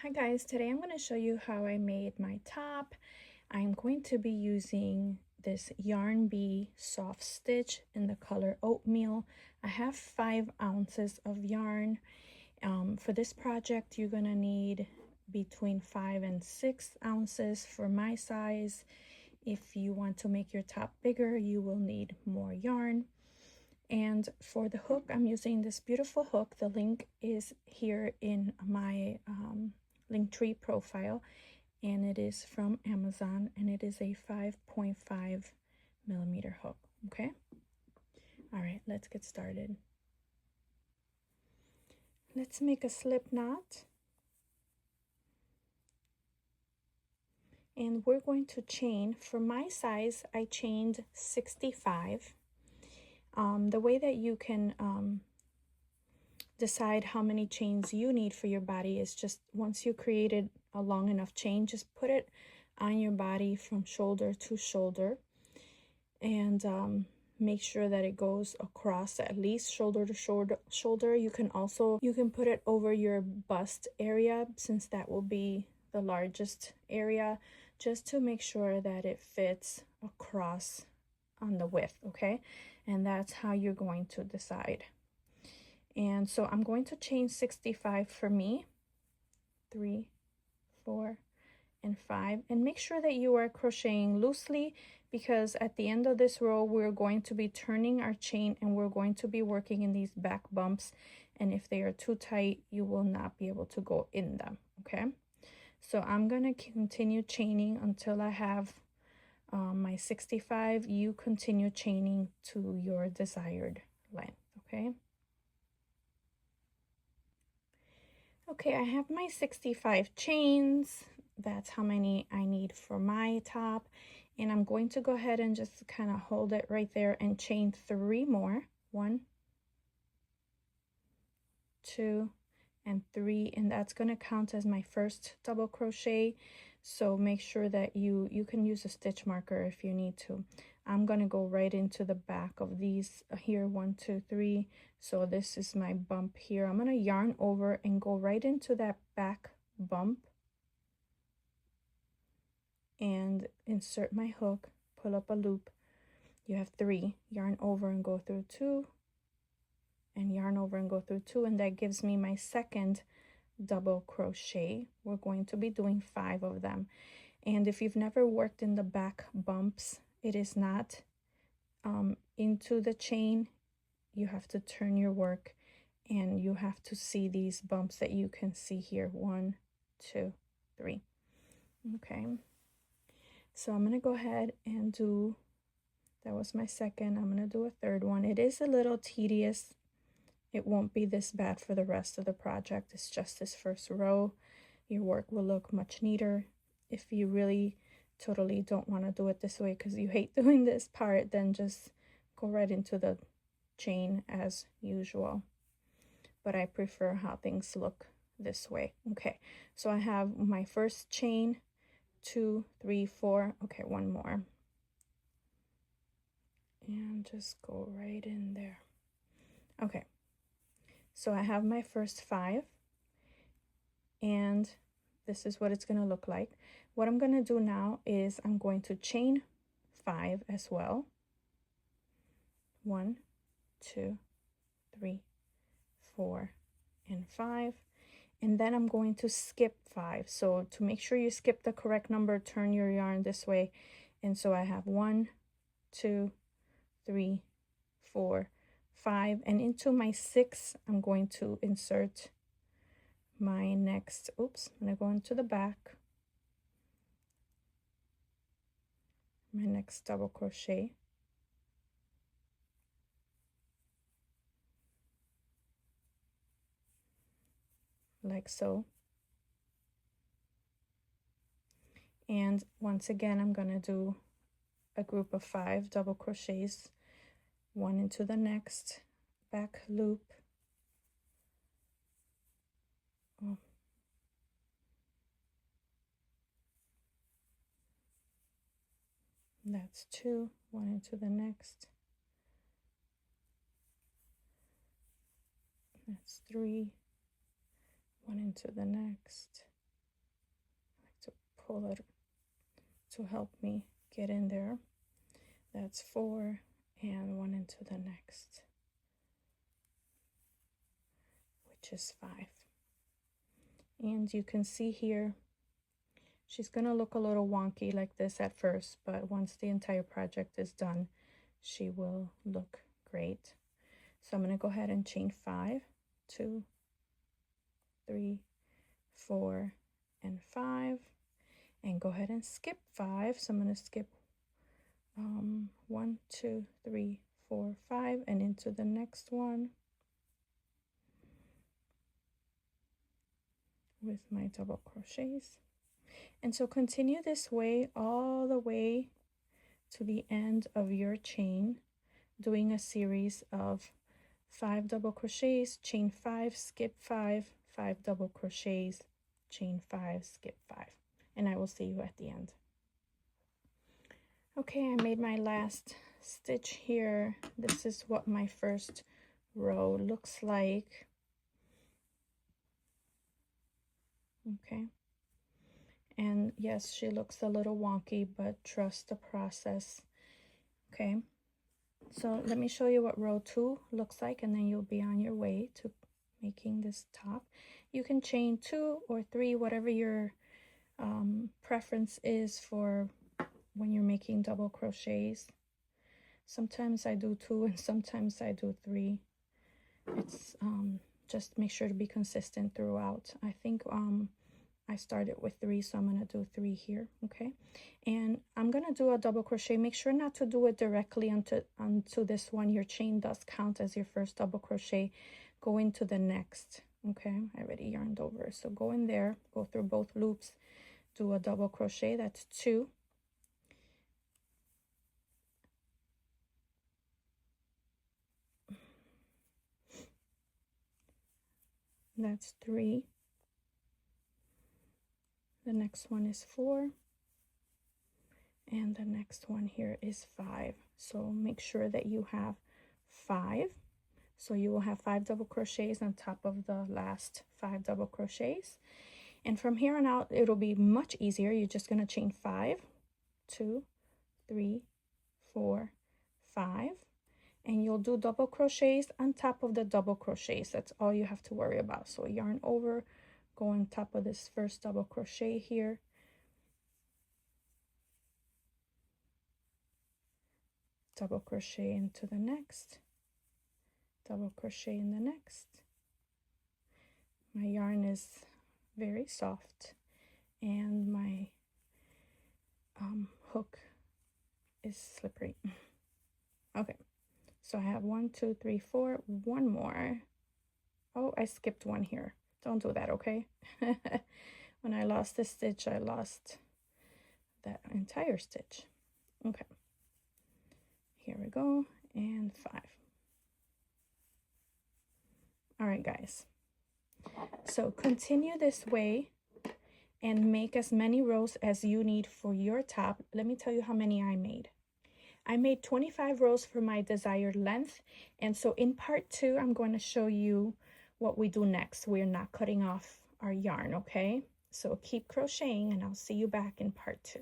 Hi guys, today I'm going to show you how I made my top. I'm going to be using this Yarn Bee soft stitch in the color oatmeal. I have 5 ounces of yarn. For this project you're going to need between 5 and 6 ounces for my size. If you want to make your top bigger, you will need more yarn. And for the hook, I'm using this beautiful hook. The link is here in my Linktree profile, and it is from Amazon, and it is a 5.5 millimeter hook. Okay, all right, let's get started. Let's make a slip knot, and we're going to chain. For my size, I chained 65. The way that you can decide how many chains you need for your body is just once you created a long enough chain, just put it on your body from shoulder to shoulder, and make sure that it goes across at least shoulder to shoulder. You can put it over your bust area, since that will be the largest area, just to make sure that it fits across on the width. Okay, and that's how you're going to decide. And so I'm going to chain 65 for me. 3, 4, and 5. And make sure that you are crocheting loosely, because at the end of this row, we're going to be turning our chain and we're going to be working in these back bumps. And if they are too tight, you will not be able to go in them. Okay. So I'm going to continue chaining until I have my 65. You continue chaining to your desired length. Okay. Okay, I have my 65 chains. That's how many I need for my top. And I'm going to go ahead and just kind of hold it right there and chain 3 more. 1, 2, and 3. And that's going to count as my first double crochet. So make sure that you can use a stitch marker if you need to. I'm going to go right into the back of these here. 1, 2, 3. So this is my bump here. I'm going to yarn over and go right into that back bump and insert my hook, pull up a loop. You have 3, yarn over and go through 2, and yarn over and go through 2, and that gives me my second double crochet. We're going to be doing 5 of them. And if you've never worked in the back bumps, it is not into the chain. You have to turn your work and you have to see these bumps that you can see here. 1, 2, 3. Okay, so I'm gonna go ahead and do, that was my second. I'm gonna do a third one. It is a little tedious. It won't be this bad for the rest of the project. It's just this first row. Your work will look much neater. If you really totally don't want to do it this way because you hate doing this part, then just go right into the chain as usual. But I prefer how things look this way. Okay, so I have my first chain, 2, 3, 4. Okay, one more. And just go right in there. Okay, so I have my first 5. And this is what it's going to look like. What I'm going to do now is I'm going to chain 5 as well. 1, 2, 3, 4, and 5. And then I'm going to skip 5. So to make sure you skip the correct number, turn your yarn this way. And so I have 1, 2, 3, 4, 5. And into my 6, I'm going to insert my next, oops, I'm going to go into the back, my next double crochet, like so. And once again, I'm going to do a group of 5 double crochets, 1 into the next back loop. Oh. That's 2, 1 into the next. That's 3, 1 into the next. pull it to help me get in there. That's 4 and 1 into the next, which is 5. And you can see here, she's gonna look a little wonky like this at first, but once the entire project is done, she will look great. So I'm gonna go ahead and chain 5, 2, 3, 4, and 5, and go ahead and skip 5. So I'm gonna skip 1, 2, 3, 4, 5, and into the next one with my double crochets. And so continue this way all the way to the end of your chain, doing a series of 5 double crochets, chain 5, skip 5, 5 double crochets, chain 5, skip 5, and I will see you at the end. Okay, I made my last stitch here. This is what my first row looks like. Okay, and yes, she looks a little wonky, but trust the process. Okay, so let me show you what row 2 looks like, and then you'll be on your way to making this top. You can chain 2 or 3, whatever your preference is for when you're making double crochets. Sometimes I do 2 and sometimes I do 3. It's just make sure to be consistent throughout. I think I started with 3, so I'm gonna do 3 here. Okay, and I'm gonna do a double crochet. Make sure not to do it directly onto this one. Your chain does count as your first double crochet. Go into the next. Okay, I already yarned over, so go in there, go through both loops, do a double crochet. That's 2. That's 3. The next one is 4, and the next one here is 5. So make sure that you have 5. So you will have 5 double crochets on top of the last 5 double crochets, and from here on out it'll be much easier. You're just going to chain 5, 2, 3, 4, 5, and you'll do double crochets on top of the double crochets. That's all you have to worry about. So yarn over, go on top of this first double crochet here, double crochet into the next, double crochet in the next. My yarn is very soft and my hook is slippery. Okay, so I have 1, 2, 3, 4, one more. Oh, I skipped one here. Don't do that, okay? When I lost this stitch, I lost that entire stitch. Okay, here we go, and 5. All right, guys, so continue this way and make as many rows as you need for your top. Let me tell you how many I made. I made 25 rows for my desired length, and so in part 2 I'm going to show you what we do next. We're not cutting off our yarn, okay? So keep crocheting and I'll see you back in part 2.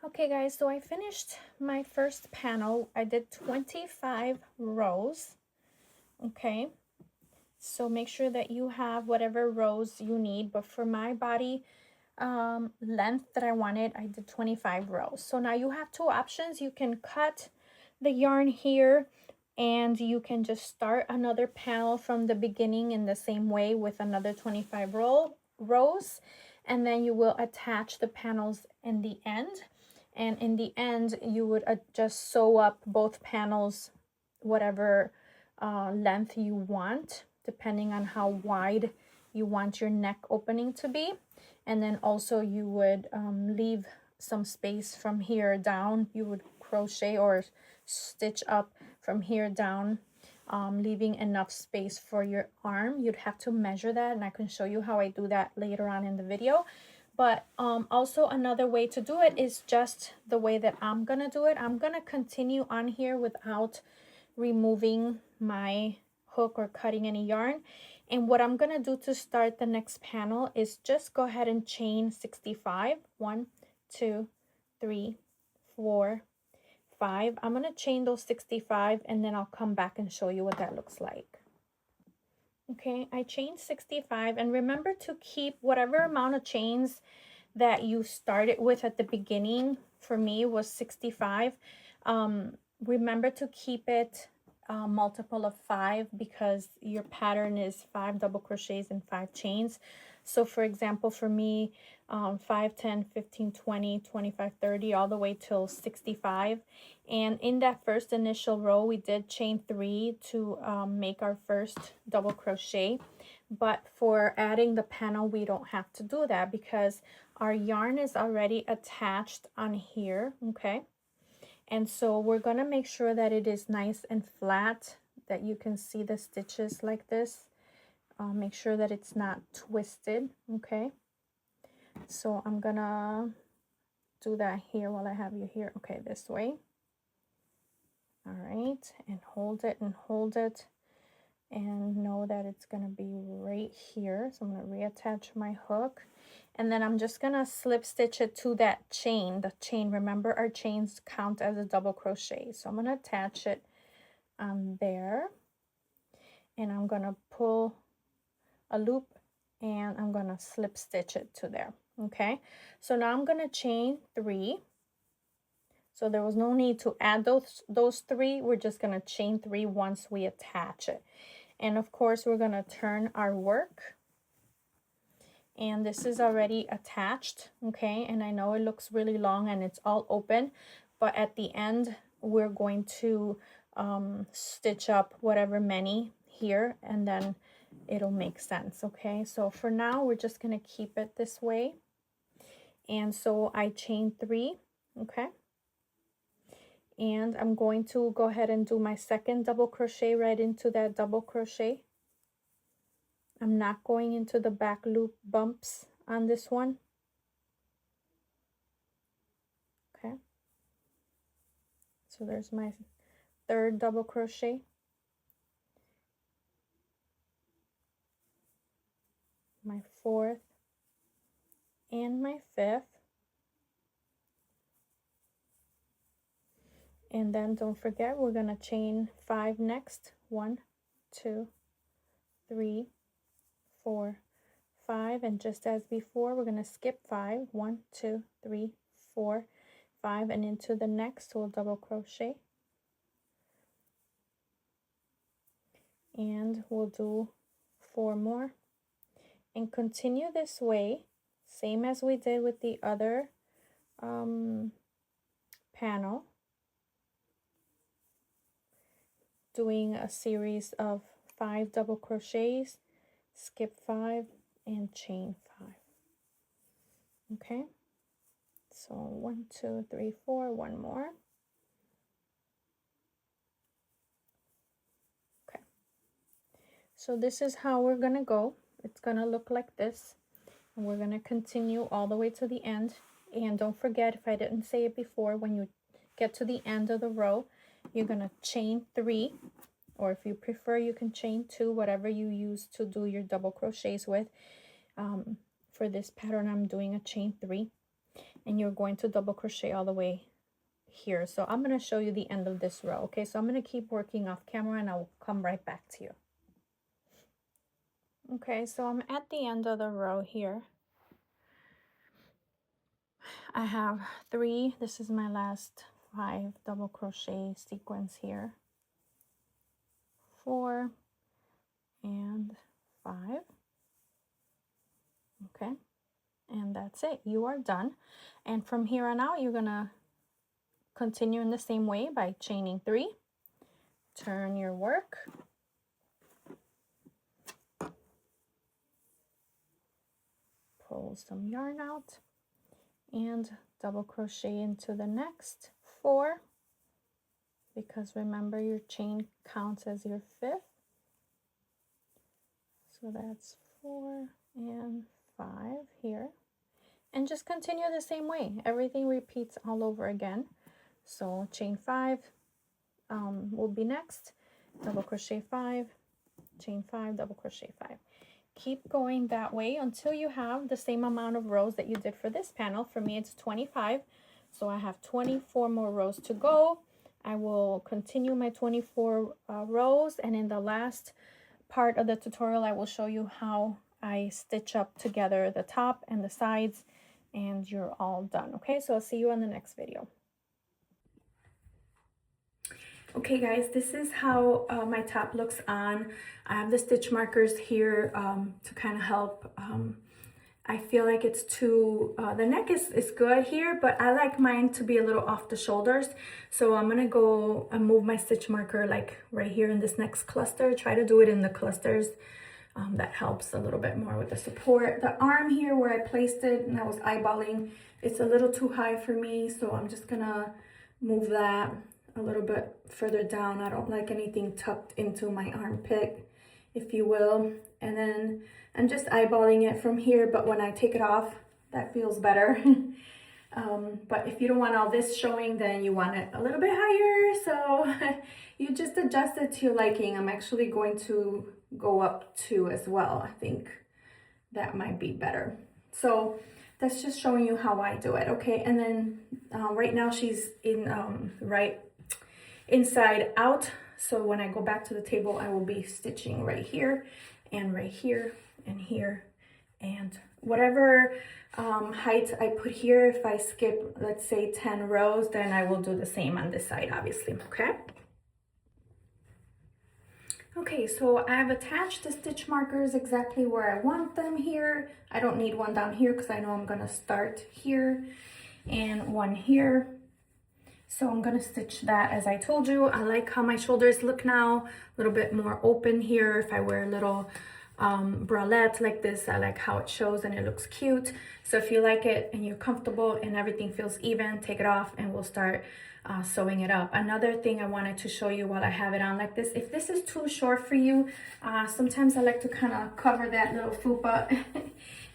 Okay guys, so I finished my first panel. I did 25 rows. Okay, so make sure that you have whatever rows you need, but for my body length that I wanted, I did 25 rows. So now you have 2 options. You can cut the yarn here and you can just start another panel from the beginning in the same way with another 25 rows, and then you will attach the panels in the end, and in the end you would just sew up both panels whatever length you want, depending on how wide you want your neck opening to be. And then also you would leave some space from here down. You would crochet or stitch up from here down, leaving enough space for your arm. You'd have to measure that, and I can show you how I do that later on in the video. But also another way to do it is just the way that I'm gonna do it. I'm gonna continue on here without removing my hook or cutting any yarn, And what I'm gonna do to start the next panel is just go ahead and chain 65. 1, 2, 3, 4, 5. I'm gonna chain those 65 and then I'll come back and show you what that looks like. Okay, I chained 65, and remember to keep whatever amount of chains that you started with at the beginning. For me was 65. Remember to keep it multiple of 5, because your pattern is 5 double crochets and 5 chains. So for example, for me, 5, 10, 15, 20, 25, 30, all the way till 65. And in that first initial row, we did chain 3 to make our first double crochet. But for adding the panel, we don't have to do that because our yarn is already attached on here, okay? And so we're gonna make sure that it is nice and flat, that you can see the stitches like this. Make sure that it's not twisted, okay? So I'm gonna do that here while I have you here. Okay, this way. All right, and hold it and hold it. And know that it's gonna be right here. So I'm gonna reattach my hook, and then I'm just gonna slip stitch it to that chain. The chain, remember our chains count as a double crochet. So I'm gonna attach it on there, and I'm gonna pull a loop and I'm gonna slip stitch it to there. Okay, so now I'm gonna chain 3. So there was no need to add those 3. We're just gonna chain 3 once we attach it. And of course, we're gonna turn our work. And this is already attached, okay? And I know it looks really long and it's all open, but at the end, we're going to stitch up whatever many here, and then it'll make sense, okay? So for now, we're just gonna keep it this way. And so I chain 3, okay? And I'm going to go ahead and do my second double crochet right into that double crochet. I'm not going into the back loop bumps on this one. Okay. So there's my third double crochet. My fourth and my fifth. And then don't forget, we're gonna chain 5 next. 1, 2, 3, 4, 5. And just as before, we're gonna skip 5. 1, 2, 3, 4, 5, and into the next we'll double crochet. And we'll do 4 more. And continue this way, same as we did with the other panel, doing a series of 5 double crochets, skip 5 and chain 5. Okay, so 1, 2, 3, 4, 1 more. Okay, so this is how we're gonna go. It's gonna look like this, and we're gonna continue all the way to the end. And don't forget, if I didn't say it before, when you get to the end of the row, you're gonna chain 3, or if you prefer, you can chain 2, whatever you use to do your double crochets with. For this pattern, I'm doing a chain 3, and you're going to double crochet all the way here. So I'm going to show you the end of this row. Okay, so I'm going to keep working off camera and I'll come right back to you. Okay, so I'm at the end of the row here. I have 3. This is my last 5 double crochet sequence here. 4 and 5. Okay, and that's it. You are done. And from here on out, you're gonna continue in the same way by chaining 3. Turn your work. Pull some yarn out and double crochet into the next 4, because remember your chain counts as your 5th. So that's 4 and 5 here, and just continue the same way. Everything repeats all over again. So chain 5 will be next, double crochet 5, chain 5, double crochet 5. Keep going that way until you have the same amount of rows that you did for this panel. For me, it's 25, so I have 24 more rows to go. I will continue my 24 rows, and in the last part of the tutorial, I will show you how I stitch up together the top and the sides, and you're all done. Okay, so I'll see you on the next video. Okay guys, this is how my top looks on. I have the stitch markers here to kind of help. I feel like it's too, the neck is good here, but I like mine to be a little off the shoulders. So I'm gonna go and move my stitch marker like right here in this next cluster. Try to do it in the clusters. That helps a little bit more with the support. The arm here where I placed it and I was eyeballing, it's a little too high for me. So I'm just gonna move that a little bit further down. I don't like anything tucked into my armpit, if you will. And then I'm just eyeballing it from here, but when I take it off, that feels better. But if you don't want all this showing, then you want it a little bit higher. So you just adjust it to your liking. I'm actually going to go up 2 as well. I think that might be better. So that's just showing you how I do it. Okay, and then right now she's in right inside out. So when I go back to the table, I will be stitching right here and right here and here, and whatever height I put here, if I skip, let's say 10 rows, then I will do the same on this side, obviously. Okay. Okay, so I've attached the stitch markers exactly where I want them here. I don't need one down here because I know I'm gonna start here and one here. So I'm gonna stitch that as I told you. I like how my shoulders look now, a little bit more open here. If I wear a little bralette like this, I like how it shows and it looks cute. So if you like it and you're comfortable and everything feels even, take it off and we'll start sewing it up. Another thing I wanted to show you while I have it on like this, if this is too short for you, sometimes I like to kind of cover that little fupa.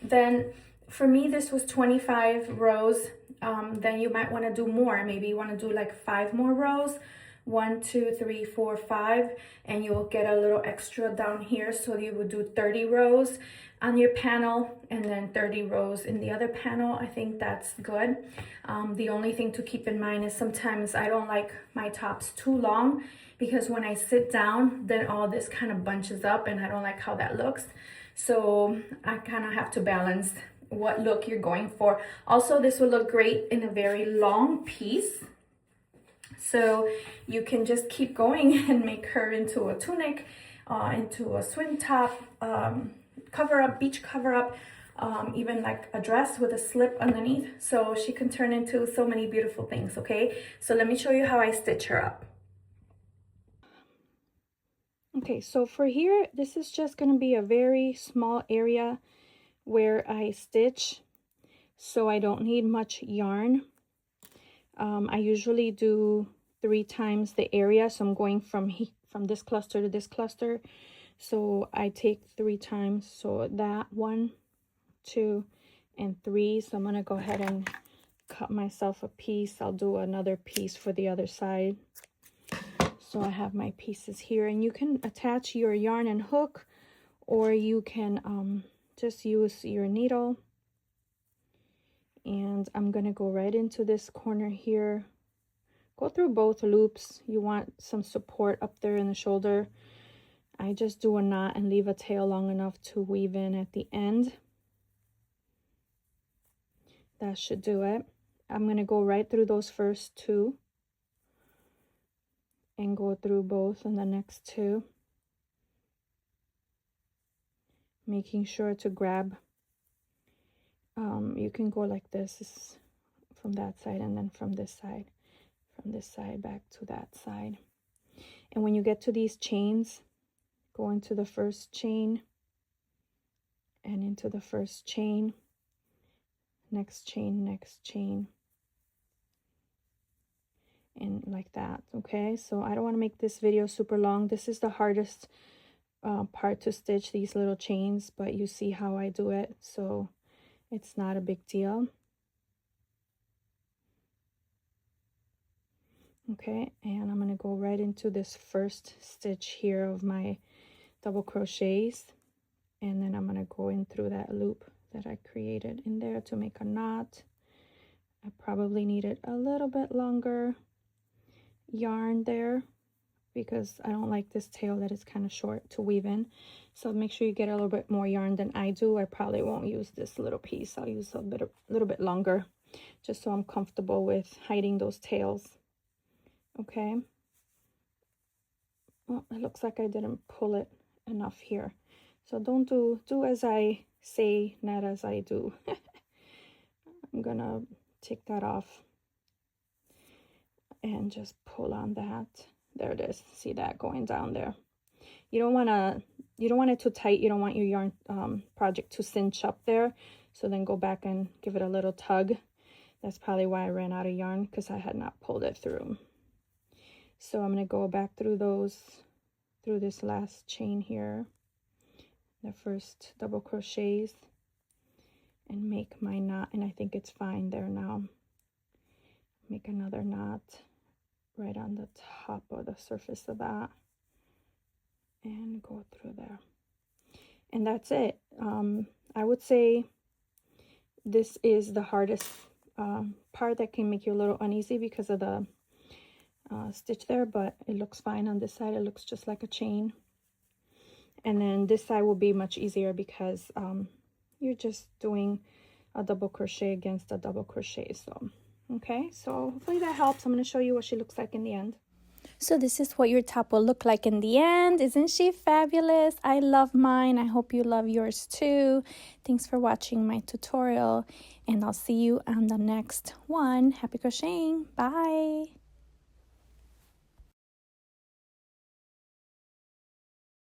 Then for me, this was 25 rows. Then you might want to do more. Maybe you want to do like 5 more rows. 1, 2, 3, 4, 5, and you'll get a little extra down here. So you would do 30 rows on your panel and then 30 rows in the other panel. I think that's good. The only thing to keep in mind is sometimes I don't like my tops too long, because when I sit down, then all this kind of bunches up and I don't like how that looks. So I kind of have to balance what look you're going for. Also, this will look great in a very long piece. So you can just keep going and make her into a tunic, into a swim top, cover up, beach cover up, even like a dress with a slip underneath. So she can turn into so many beautiful things, okay? So let me show you how I stitch her up. Okay, so for here, this is just gonna be a very small area where I stitch, so I don't need much yarn. I usually do 3 times the area, so I'm going from this cluster to this cluster, so I take 3 times, so that 1, 2, and 3. So I'm gonna go ahead and cut myself a piece. I'll do another piece for the other side. So I have my pieces here, and you can attach your yarn and hook, or you can just use your needle. And I'm gonna go right into this corner here, go through both loops. You want some support up there in the shoulder. I just do a knot and leave a tail long enough to weave in at the end. That should do it. I'm gonna go right through those first 2 and go through both in the next 2, making sure to grab. You can go like this from that side, and then from this side back to that side. And when you get to these chains, go into the first chain and into the first chain, next chain, and like that. Okay, so I don't want to make this video super long. This is the hardest part to stitch, these little chains, but you see how I do it, so it's not a big deal. Okay, and I'm going to go right into this first stitch here of my double crochets, and then I'm going to go in through that loop that I created in there to make a knot. I probably needed a little bit longer yarn there because I don't like this tail that is kind of short to weave in. So make sure you get a little bit more yarn than I do. I probably won't use this little piece. I'll use a little bit longer, just so I'm comfortable with hiding those tails. Okay. Well, it looks like I didn't pull it enough here. So don't do as I say, not as I do. I'm gonna take that off and just pull on that. There it is. See that going down there. You don't want it too tight. You don't want your yarn project to cinch up there. So then go back and give it a little tug. That's probably why I ran out of yarn, because I had not pulled it through. So I'm going to go back through this last chain here, the first double crochets, and make my knot. And I think it's fine there now. Make another knot right on the top of the surface of that, and go through there. And that's it. I would say this is the hardest part that can make you a little uneasy because of the stitch there, but it looks fine on this side. It looks just like a chain. And then this side will be much easier because you're just doing a double crochet against a double crochet. So okay, so hopefully that helps. I'm going to show you what she looks like in the end. So this is what your top will look like in the end. Isn't she fabulous? I love mine. I hope you love yours too. Thanks for watching my tutorial, and I'll see you on the next one. Happy crocheting. Bye.